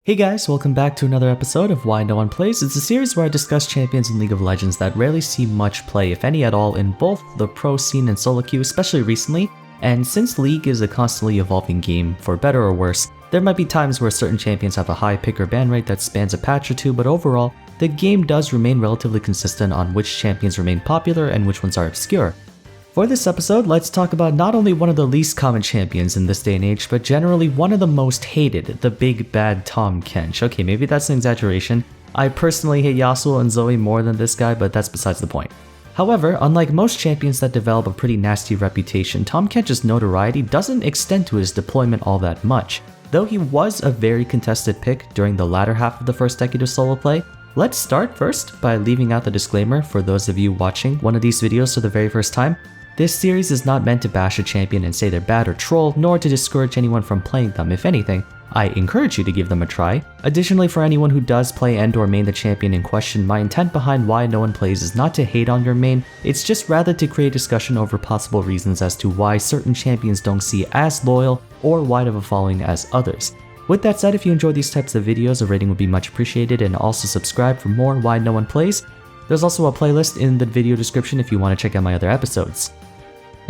Hey guys, welcome back to another episode of Why No One Plays. It's a series where I discuss champions in League of Legends that rarely see much play, if any at all, in both the pro scene and solo queue, especially recently. And since League is a constantly evolving game, for better or worse, there might be times where certain champions have a high pick or ban rate that spans a patch or two, but overall, the game does remain relatively consistent on which champions remain popular and which ones are obscure. For this episode, let's talk about not only one of the least common champions in this day and age, but generally one of the most hated, the big bad Tahm Kench. Okay, maybe that's an exaggeration. I personally hate Yasuo and Zoe more than this guy, but that's besides the point. However, unlike most champions that develop a pretty nasty reputation, Tahm Kench's notoriety doesn't extend to his deployment all that much. Though he was a very contested pick during the latter half of the first decade of solo play, let's start first by leaving out the disclaimer for those of you watching one of these videos for the very first time. This series is not meant to bash a champion and say they're bad or troll, nor to discourage anyone from playing them. If anything, I encourage you to give them a try. Additionally, for anyone who does play and or main the champion in question, my intent behind Why No One Plays is not to hate on your main, it's just rather to create discussion over possible reasons as to why certain champions don't see as loyal or wide of a following as others. With that said, if you enjoy these types of videos, a rating would be much appreciated, and also subscribe for more Why No One Plays. There's also a playlist in the video description if you want to check out my other episodes.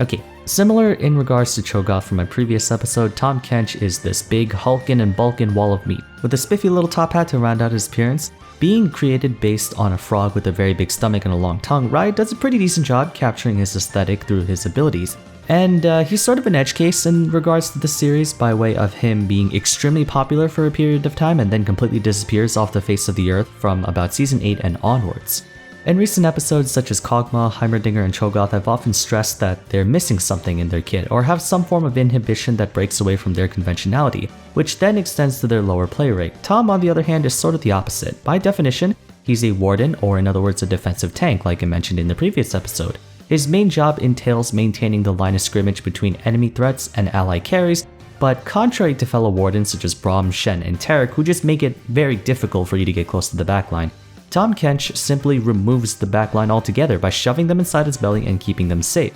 Okay, similar in regards to Cho'Gath from my previous episode, Tahm Kench is this big hulking and bulking wall of meat, with a spiffy little top hat to round out his appearance. Being created based on a frog with a very big stomach and a long tongue, Riot does a pretty decent job capturing his aesthetic through his abilities. And he's sort of an edge case in regards to the series by way of him being extremely popular for a period of time and then completely disappears off the face of the earth from about Season 8 and onwards. In recent episodes such as Kog'Maw, Heimerdinger, and Cho'Gath, I've often stressed that they're missing something in their kit or have some form of inhibition that breaks away from their conventionality, which then extends to their lower play rate. Tahm, on the other hand, is sort of the opposite. By definition, he's a warden, or in other words a defensive tank like I mentioned in the previous episode. His main job entails maintaining the line of scrimmage between enemy threats and ally carries, but contrary to fellow wardens such as Braum, Shen, and Taric, who just make it very difficult for you to get close to the backline, Tahm Kench simply removes the backline altogether by shoving them inside his belly and keeping them safe.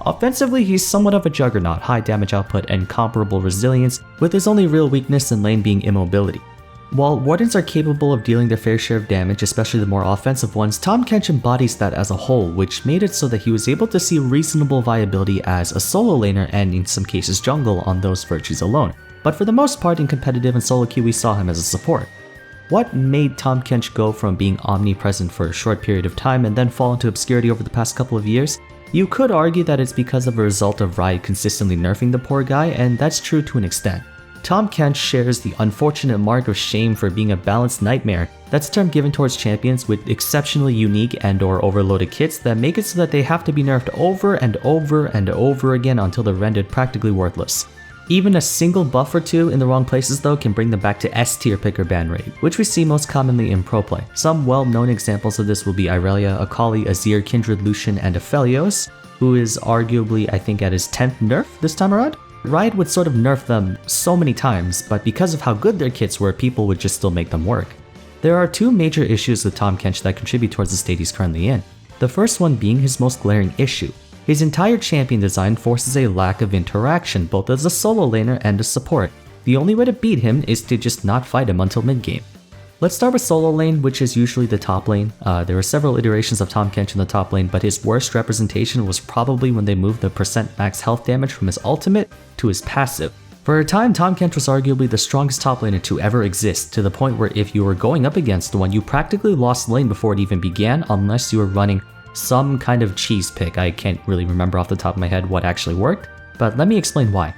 Offensively, he's somewhat of a juggernaut, high damage output and comparable resilience, with his only real weakness in lane being immobility. While wardens are capable of dealing their fair share of damage, especially the more offensive ones, Tahm Kench embodies that as a whole, which made it so that he was able to see reasonable viability as a solo laner and in some cases jungle on those virtues alone. But for the most part in competitive and solo queue we saw him as a support. What made Tahm Kench go from being omnipresent for a short period of time and then fall into obscurity over the past couple of years? You could argue that it's because of a result of Riot consistently nerfing the poor guy, and that's true to an extent. Tahm Kench shares the unfortunate mark of shame for being a balanced nightmare. That's a term given towards champions with exceptionally unique and or overloaded kits that make it so that they have to be nerfed over and over and over again until they're rendered practically worthless. Even a single buff or two in the wrong places though can bring them back to S tier pick or ban rate, which we see most commonly in pro play. Some well-known examples of this will be Irelia, Akali, Azir, Kindred, Lucian, and Aphelios, who is arguably I think at his 10th nerf this time around. Riot would sort of nerf them so many times, but because of how good their kits were, people would just still make them work. There are two major issues with Tahm Kench that contribute towards the state he's currently in. The first one being his most glaring issue. His entire champion design forces a lack of interaction both as a solo laner and a support. The only way to beat him is to just not fight him until mid-game. Let's start with solo lane, which is usually the top lane. There were several iterations of Tahm Kench in the top lane, but his worst representation was probably when they moved the percent max health damage from his ultimate to his passive. For a time, Tahm Kench was arguably the strongest top laner to ever exist, to the point where if you were going up against one, you practically lost lane before it even began unless you were running some kind of cheese pick. I can't really remember off the top of my head what actually worked, but let me explain why.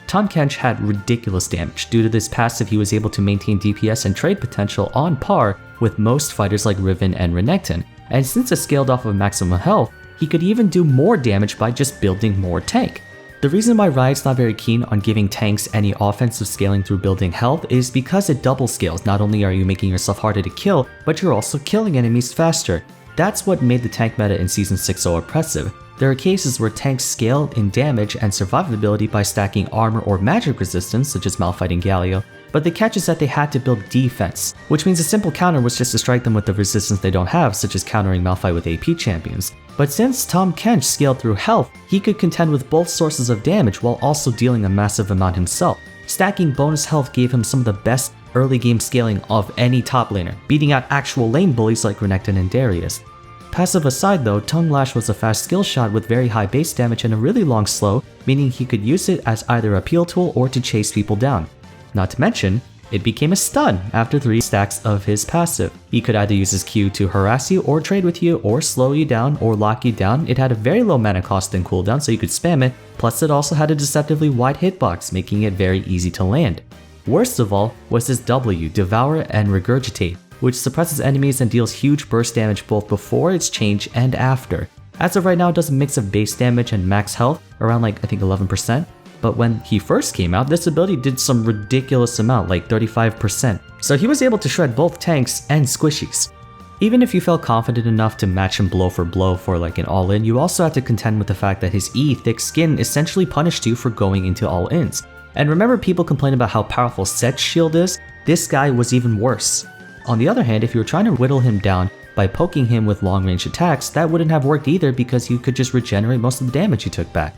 Tahm Kench had ridiculous damage. Due to this passive, he was able to maintain DPS and trade potential on par with most fighters like Riven and Renekton, and since it scaled off of maximum health, he could even do more damage by just building more tank. The reason why Riot's not very keen on giving tanks any offensive scaling through building health is because it double scales. Not only are you making yourself harder to kill, but you're also killing enemies faster. That's what made the tank meta in Season 6 so oppressive. There are cases where tanks scale in damage and survivability by stacking armor or magic resistance, such as Malphite and Galio, but the catch is that they had to build defense, which means a simple counter was just to strike them with the resistance they don't have, such as countering Malphite with AP champions. But since Tahm Kench scaled through health, he could contend with both sources of damage while also dealing a massive amount himself. Stacking bonus health gave him some of the best early game scaling of any top laner, beating out actual lane bullies like Renekton and Darius. Passive aside though, Tongue Lash was a fast skill shot with very high base damage and a really long slow, meaning he could use it as either a peel tool or to chase people down. Not to mention, it became a stun after 3 stacks of his passive. He could either use his Q to harass you or trade with you or slow you down or lock you down. It had a very low mana cost and cooldown so you could spam it, plus it also had a deceptively wide hitbox, making it very easy to land. Worst of all was his W, Devour and Regurgitate, which suppresses enemies and deals huge burst damage both before its change and after. As of right now, it does a mix of base damage and max health, around like I think 11%. But when he first came out, this ability did some ridiculous amount, like 35%. So he was able to shred both tanks and squishies. Even if you felt confident enough to match him blow for like an all-in, you also had to contend with the fact that his E, Thick Skin, essentially punished you for going into all-ins. And remember people complain about how powerful Set's shield is? This guy was even worse. On the other hand, if you were trying to whittle him down by poking him with long-range attacks, that wouldn't have worked either because you could just regenerate most of the damage you took back.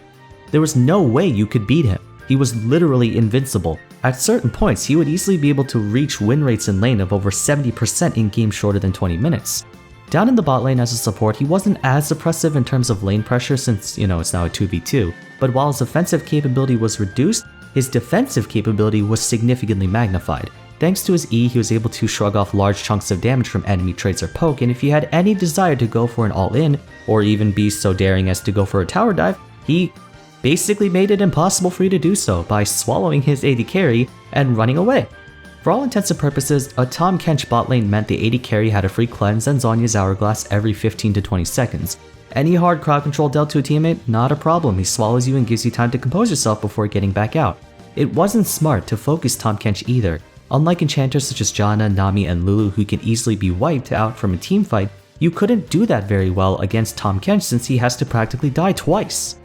There was no way you could beat him. He was literally invincible. At certain points, he would easily be able to reach win rates in lane of over 70% in games shorter than 20 minutes. Down in the bot lane as a support, he wasn't as oppressive in terms of lane pressure since, it's now a 2v2, but while his offensive capability was reduced, his defensive capability was significantly magnified. Thanks to his E, he was able to shrug off large chunks of damage from enemy trades or poke, and if he had any desire to go for an all-in, or even be so daring as to go for a tower dive, he basically made it impossible for you to do so by swallowing his AD carry and running away. For all intents and purposes, a Tahm Kench bot lane meant the AD carry had a free cleanse and Zhonya's Hourglass every 15 to 20 seconds. Any hard crowd control dealt to a teammate? Not a problem, he swallows you and gives you time to compose yourself before getting back out. It wasn't smart to focus Tahm Kench either. Unlike enchanters such as Janna, Nami, and Lulu who can easily be wiped out from a teamfight, you couldn't do that very well against Tahm Kench since he has to practically die twice.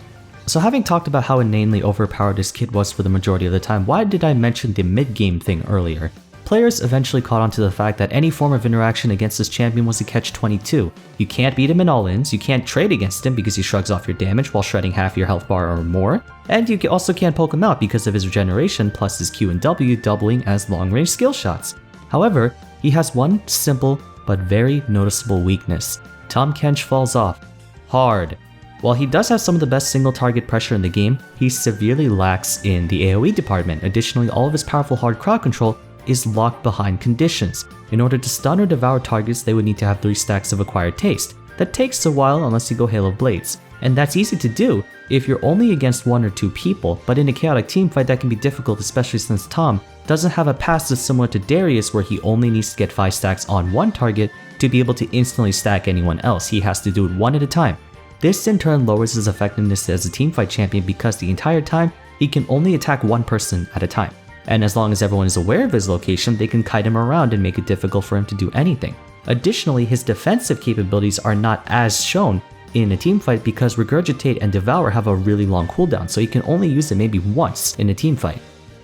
So having talked about how inanely overpowered this kit was for the majority of the time, why did I mention the mid-game thing earlier? Players eventually caught on to the fact that any form of interaction against this champion was a catch-22. You can't beat him in all-ins, you can't trade against him because he shrugs off your damage while shredding half your health bar or more, and you also can't poke him out because of his regeneration plus his Q and W doubling as long-range skill shots. However, he has one simple but very noticeable weakness. Tahm Kench falls off. Hard. While he does have some of the best single target pressure in the game, he severely lacks in the AoE department. Additionally, all of his powerful hard crowd control is locked behind conditions. In order to stun or devour targets, they would need to have 3 stacks of acquired taste. That takes a while unless you go Hail of Blades. And that's easy to do if you're only against 1 or 2 people, but in a chaotic teamfight that can be difficult, especially since Tahm doesn't have a passive similar to Darius where he only needs to get 5 stacks on one target to be able to instantly stack anyone else. He has to do it one at a time. This in turn lowers his effectiveness as a teamfight champion because the entire time he can only attack one person at a time. And as long as everyone is aware of his location, they can kite him around and make it difficult for him to do anything. Additionally, his defensive capabilities are not as shown in a teamfight because Regurgitate and Devour have a really long cooldown, so he can only use it maybe once in a teamfight.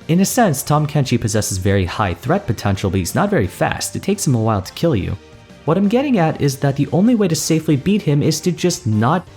In a sense, Tahm Kench possesses very high threat potential, but he's not very fast. It takes him a while to kill you. What I'm getting at is that the only way to safely beat him is to just not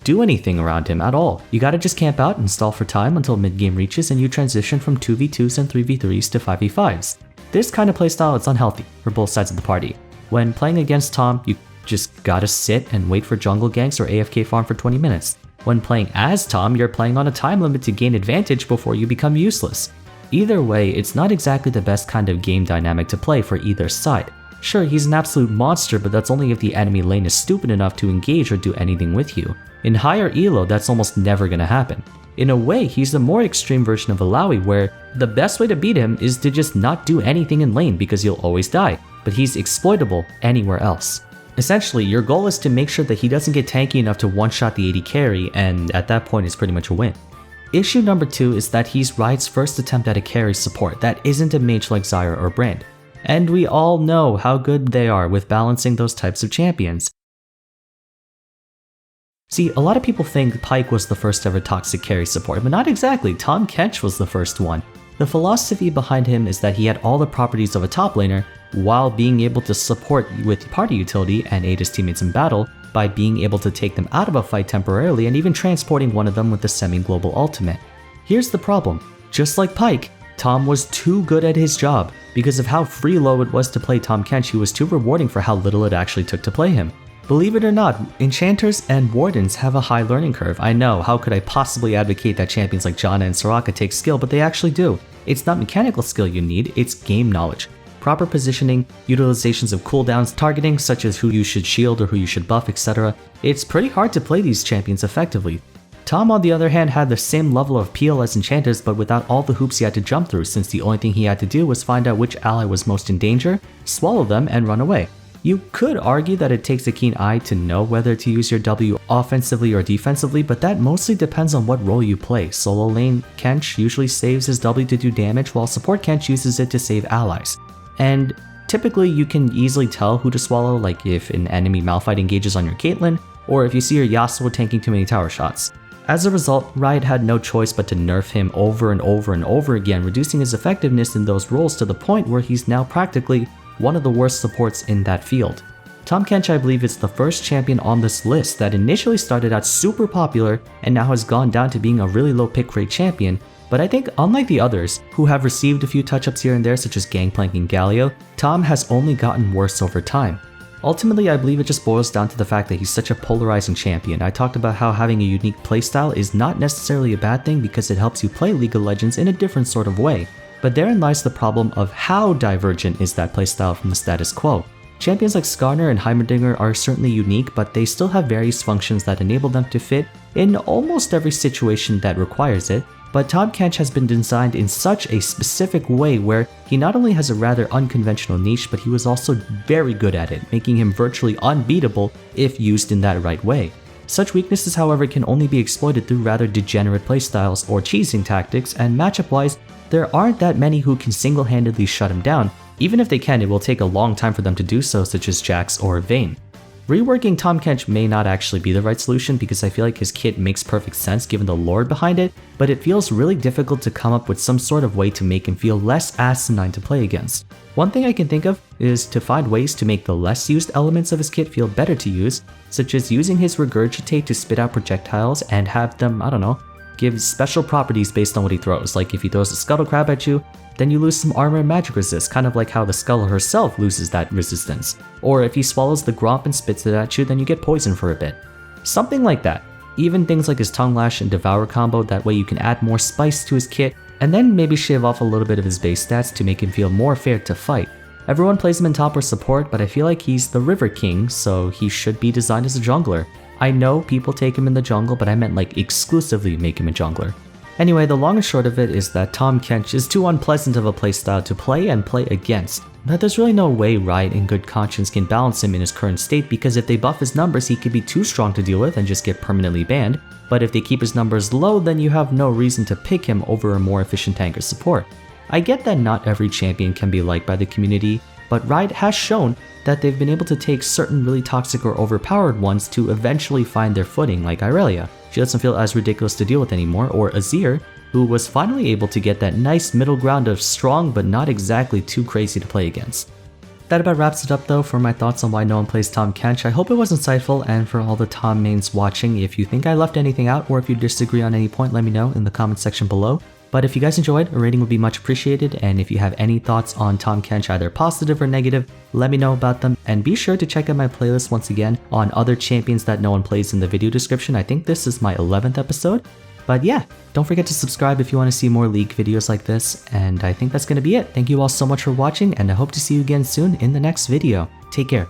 do anything around him at all. You gotta just camp out and stall for time until mid-game reaches and you transition from 2v2s and 3v3s to 5v5s. This kind of playstyle is unhealthy for both sides of the party. When playing against Tahm, you just gotta sit and wait for jungle ganks or AFK farm for 20 minutes. When playing as Tahm, you're playing on a time limit to gain advantage before you become useless. Either way, it's not exactly the best kind of game dynamic to play for either side. Sure, he's an absolute monster, but that's only if the enemy lane is stupid enough to engage or do anything with you. In higher elo, that's almost never gonna happen. In a way, he's the more extreme version of Alawi where the best way to beat him is to just not do anything in lane because you'll always die, but he's exploitable anywhere else. Essentially, your goal is to make sure that he doesn't get tanky enough to one-shot the AD carry, and at that point it's pretty much a win. Issue number 2 is that he's Riot's first attempt at a carry support that isn't a mage like Zyra or Brand. And we all know how good they are with balancing those types of champions. See, a lot of people think Pyke was the first ever toxic carry support, but not exactly. Tahm Kench was the first one. The philosophy behind him is that he had all the properties of a top laner while being able to support with party utility and aid his teammates in battle by being able to take them out of a fight temporarily and even transporting one of them with the semi-global ultimate. Here's the problem. Just like Pyke, Tahm was too good at his job. Because of how free-low it was to play Tahm Kench, he was too rewarding for how little it actually took to play him. Believe it or not, Enchanters and Wardens have a high learning curve. I know, how could I possibly advocate that champions like Janna and Soraka take skill, but they actually do. It's not mechanical skill you need, it's game knowledge. Proper positioning, utilizations of cooldowns, targeting such as who you should shield or who you should buff, etc. It's pretty hard to play these champions effectively. Tahm, on the other hand, had the same level of peel as Enchanters, but without all the hoops he had to jump through, since the only thing he had to do was find out which ally was most in danger, swallow them, and run away. You could argue that it takes a keen eye to know whether to use your W offensively or defensively, but that mostly depends on what role you play. Solo lane Kench usually saves his W to do damage, while support Kench uses it to save allies. And typically you can easily tell who to swallow, like if an enemy Malphite engages on your Caitlyn, or if you see your Yasuo tanking too many tower shots. As a result, Riot had no choice but to nerf him over and over and over again, reducing his effectiveness in those roles to the point where he's now practically one of the worst supports in that field. Tahm Kench, I believe, is the first champion on this list that initially started out super popular and now has gone down to being a really low pick rate champion, but I think unlike the others, who have received a few touch-ups here and there such as Gangplank and Galio, Tahm has only gotten worse over time. Ultimately, I believe it just boils down to the fact that he's such a polarizing champion. I talked about how having a unique playstyle is not necessarily a bad thing because it helps you play League of Legends in a different sort of way, but therein lies the problem of how divergent is that playstyle from the status quo. Champions like Skarner and Heimerdinger are certainly unique, but they still have various functions that enable them to fit in almost every situation that requires it. But Tahm Kench has been designed in such a specific way where he not only has a rather unconventional niche, but he was also very good at it, making him virtually unbeatable if used in that right way. Such weaknesses, however, can only be exploited through rather degenerate playstyles or cheesing tactics, and matchup-wise, there aren't that many who can single-handedly shut him down. Even if they can, it will take a long time for them to do so, such as Jax or Vayne. Reworking Tahm Kench may not actually be the right solution because I feel like his kit makes perfect sense given the lore behind it, but it feels really difficult to come up with some sort of way to make him feel less asinine to play against. One thing I can think of is to find ways to make the less used elements of his kit feel better to use, such as using his Regurgitate to spit out projectiles and have them, I don't know, give special properties based on what he throws. Like if he throws a Scuttle Crab at you, then you lose some armor and magic resist, kind of like how the Scuttle herself loses that resistance. Or if he swallows the Gromp and spits it at you, then you get poison for a bit. Something like that. Even things like his Tongue Lash and Devour combo, that way you can add more spice to his kit, and then maybe shave off a little bit of his base stats to make him feel more fair to fight. Everyone plays him in top or support, but I feel like he's the River King, so he should be designed as a jungler. I know people take him in the jungle, but I meant like exclusively make him a jungler. Anyway, the long and short of it is that Tahm Kench is too unpleasant of a playstyle to play and play against. But there's really no way Riot in good conscience can balance him in his current state, because if they buff his numbers he could be too strong to deal with and just get permanently banned, but if they keep his numbers low then you have no reason to pick him over a more efficient tank or support. I get that not every champion can be liked by the community, but Riot has shown that they've been able to take certain really toxic or overpowered ones to eventually find their footing, like Irelia. She doesn't feel as ridiculous to deal with anymore, or Azir, who was finally able to get that nice middle ground of strong but not exactly too crazy to play against. That about wraps it up though for my thoughts on why no one plays Tahm Kench. I hope it was insightful, and for all the Tahm mains watching, if you think I left anything out or if you disagree on any point, let me know in the comment section below. But if you guys enjoyed, a rating would be much appreciated, and if you have any thoughts on Tahm Kench, either positive or negative, let me know about them, and be sure to check out my playlist once again on other champions that no one plays in the video description. I think this is my 11th episode. But yeah, don't forget to subscribe if you want to see more League videos like this, and I think that's going to be it. Thank you all so much for watching, and I hope to see you again soon in the next video. Take care.